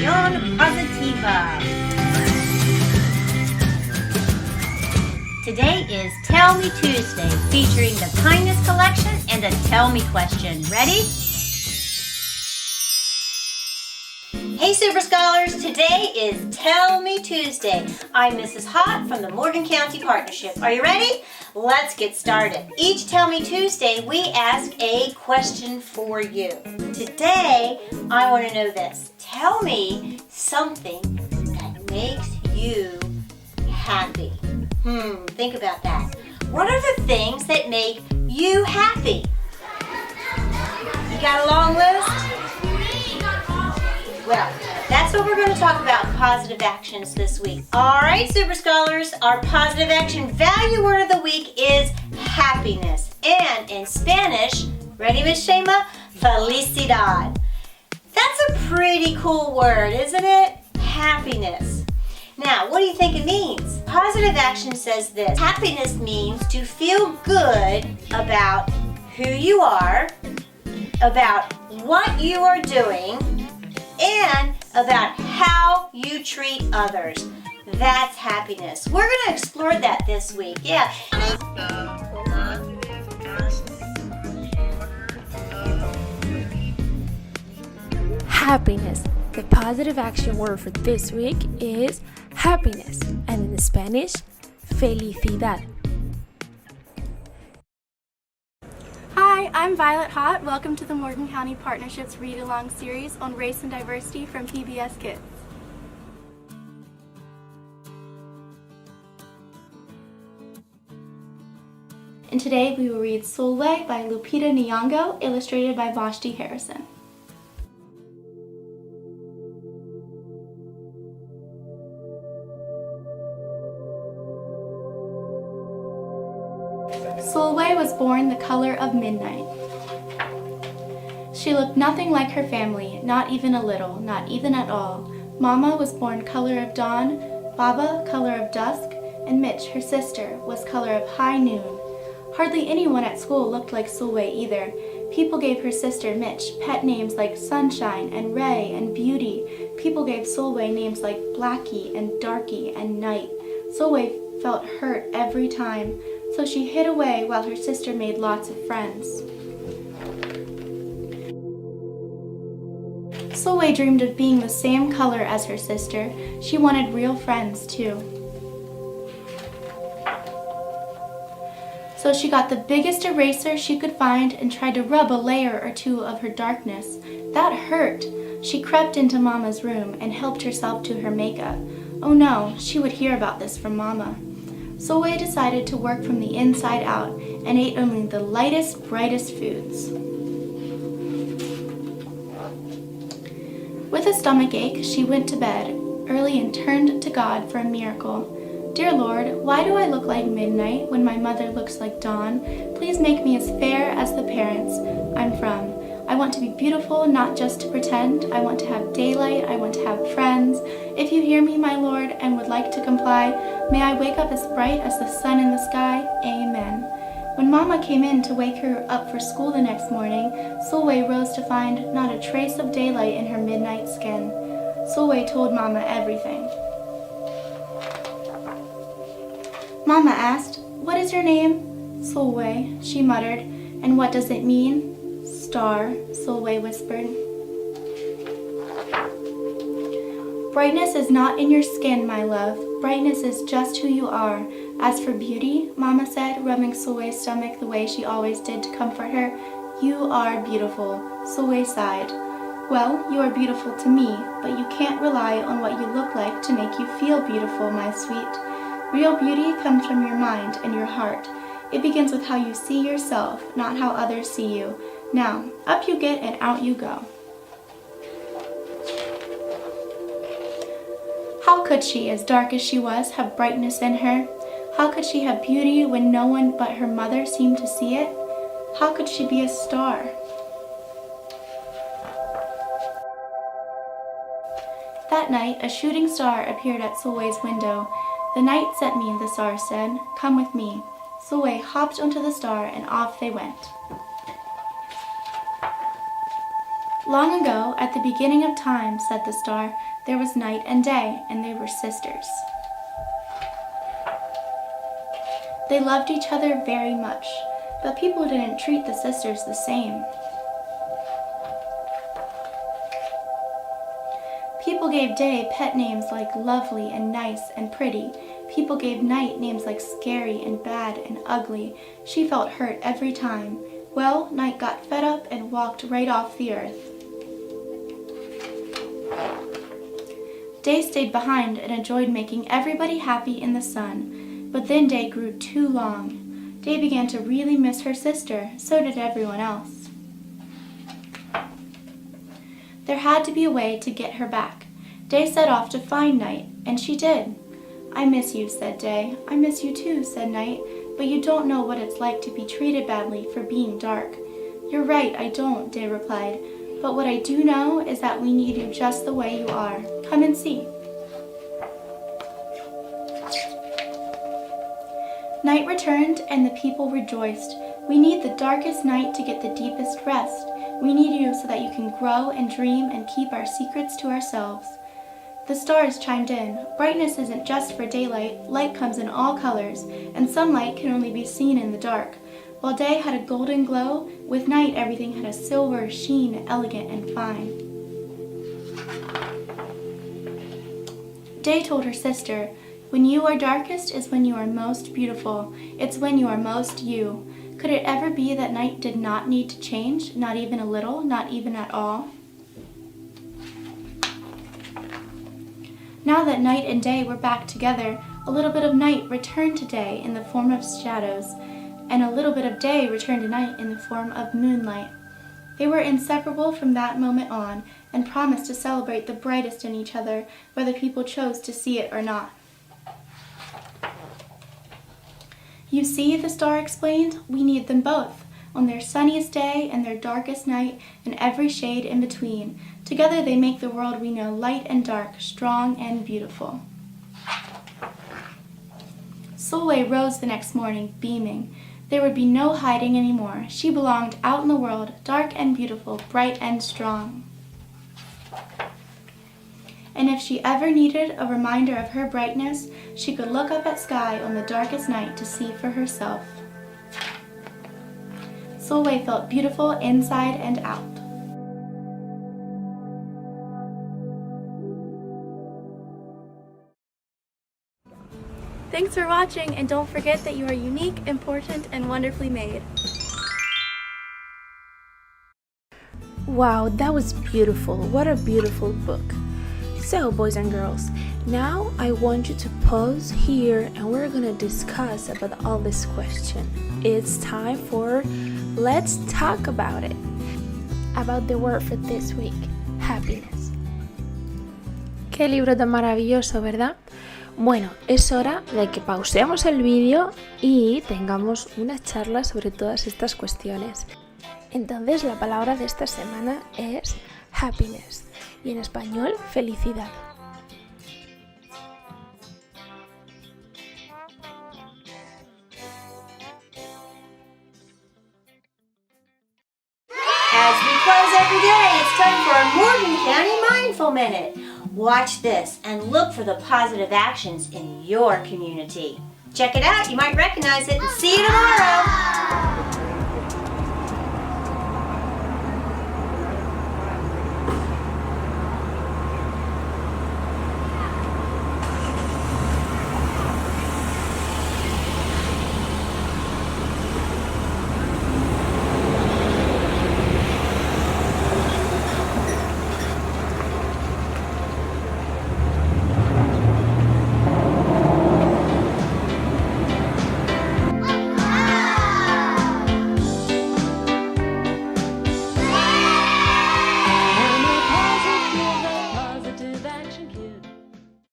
Acción Positiva. Today is Tell Me Tuesday, featuring the Kindness Collection and a Tell Me question. Ready? Hey Super Scholars, today is Tell Me Tuesday. I'm Mrs. Hott from the Morgan County Partnership. Are you ready? Let's get started. Each Tell Me Tuesday, we ask a question for you. Today, I want to know this. Tell me something that makes you happy. Think about that. What are the things that make you happy? You got a long list? Well, that's what we're going to talk about in positive actions this week. All right, Super Scholars, our positive action value word of the week is happiness. And in Spanish, ready, Miss Shema? Felicidad. That's a pretty cool word, isn't it? Happiness. Now, what do you think it means? Positive action says this. Happiness means to feel good about who you are, about what you are doing, and about how you treat others. That's happiness. We're going to explore that this week. Yeah. Happiness. The positive action word for this week is happiness, and in Spanish, felicidad. Hi, I'm Violet Hott. Welcome to the Morgan County Partnership's Read-Along series on race and diversity from PBS Kids. And today we will read Sulwe by Lupita Nyong'o, illustrated by Vashti Harrison. Sulwe was born the color of midnight. She looked nothing like her family, not even a little, not even at all. Mama was born color of dawn, Baba color of dusk, and Mitch, her sister, was color of high noon. Hardly anyone at school looked like Sulwe either. People gave her sister Mitch pet names like Sunshine and Ray and Beauty. People gave Sulwe names like Blackie and Darky and Night. Sulwe felt hurt every time, so she hid away while her sister made lots of friends. Sulwe dreamed of being the same color as her sister. She wanted real friends too. So she got the biggest eraser she could find and tried to rub a layer or two of her darkness. That hurt. She crept into Mama's room and helped herself to her makeup. Oh no, she would hear about this from Mama. Sulwe decided to work from the inside out and ate only the lightest, brightest foods. With a stomach ache, she went to bed early and turned to God for a miracle. Dear Lord, why do I look like midnight when my mother looks like dawn? Please make me as fair as the parents I'm from. I want to be beautiful, not just to pretend. I want to have daylight. I want to have friends. If you hear me, my Lord, and would like to comply, may I wake up as bright as the sun in the sky. Amen. When Mama came in to wake her up for school the next morning, Sulwe rose to find not a trace of daylight in her midnight skin. Sulwe told Mama everything. Mama asked, "What is your name?" "Sulwe," she muttered. "And what does it mean?" "Star," Sulwe whispered. Brightness is not in your skin, my love. Brightness is just who you are. As for beauty, Mama said, rubbing Sulwe's stomach the way she always did to comfort her, you are beautiful. Sulwe sighed. Well, you are beautiful to me, but you can't rely on what you look like to make you feel beautiful, my sweet. Real beauty comes from your mind and your heart. It begins with how you see yourself, not how others see you. Now, up you get and out you go. How could she, as dark as she was, have brightness in her? How could she have beauty when no one but her mother seemed to see it? How could she be a star? That night, a shooting star appeared at Sulwe's window. "The night sent me," the star said. "Come with me." Sulwe hopped onto the star and off they went. Long ago, at the beginning of time, said the star, there was night and day, and they were sisters. They loved each other very much, but people didn't treat the sisters the same. People gave day pet names like lovely and nice and pretty. People gave night names like scary and bad and ugly. She felt hurt every time. Well, night got fed up and walked right off the earth. Day stayed behind and enjoyed making everybody happy in the sun. But then day grew too long. Day began to really miss her sister. So did everyone else. There had to be a way to get her back. Day set off to find Night, and she did. I miss you, said Day. I miss you too, said Night, but you don't know what it's like to be treated badly for being dark. You're right, I don't, Day replied, but what I do know is that we need you just the way you are. Come and see. Night returned, and the people rejoiced. We need the darkest night to get the deepest rest. We need you so that you can grow and dream and keep our secrets to ourselves. The stars chimed in. Brightness isn't just for daylight. Light comes in all colors, and some light can only be seen in the dark. While day had a golden glow, with night everything had a silver sheen, elegant and fine. Day told her sister, when you are darkest is when you are most beautiful. It's when you are most you. Could it ever be that night did not need to change, not even a little, not even at all? Now that night and day were back together, a little bit of night returned to day in the form of shadows, and a little bit of day returned to night in the form of moonlight. They were inseparable from that moment on, and promised to celebrate the brightest in each other, whether people chose to see it or not. You see, the star explained, we need them both, on their sunniest day and their darkest night, and every shade in between. Together they make the world we know light and dark, strong and beautiful. Sulwe rose the next morning, beaming. There would be no hiding anymore. She belonged out in the world, dark and beautiful, bright and strong. And if she ever needed a reminder of her brightness, she could look up at sky on the darkest night to see for herself. Sulwe felt beautiful inside and out. Thanks for watching, and don't forget that you are unique, important, and wonderfully made. Wow, that was beautiful. What a beautiful book. So, boys and girls, now I want you to pause here and we're gonna discuss about all this question. It's time for Let's Talk About It. About the word for this week, happiness. Qué libro tan maravilloso, ¿verdad? Bueno, es hora de que pausemos el vídeo y tengamos una charla sobre todas estas cuestiones. Entonces, la palabra de esta semana es happiness y en español, felicidad. As we close every day, it's time for our Morgan County Mindful Minute. Watch this and look for the positive actions in your community. Check it out, you might recognize it, and see you tomorrow.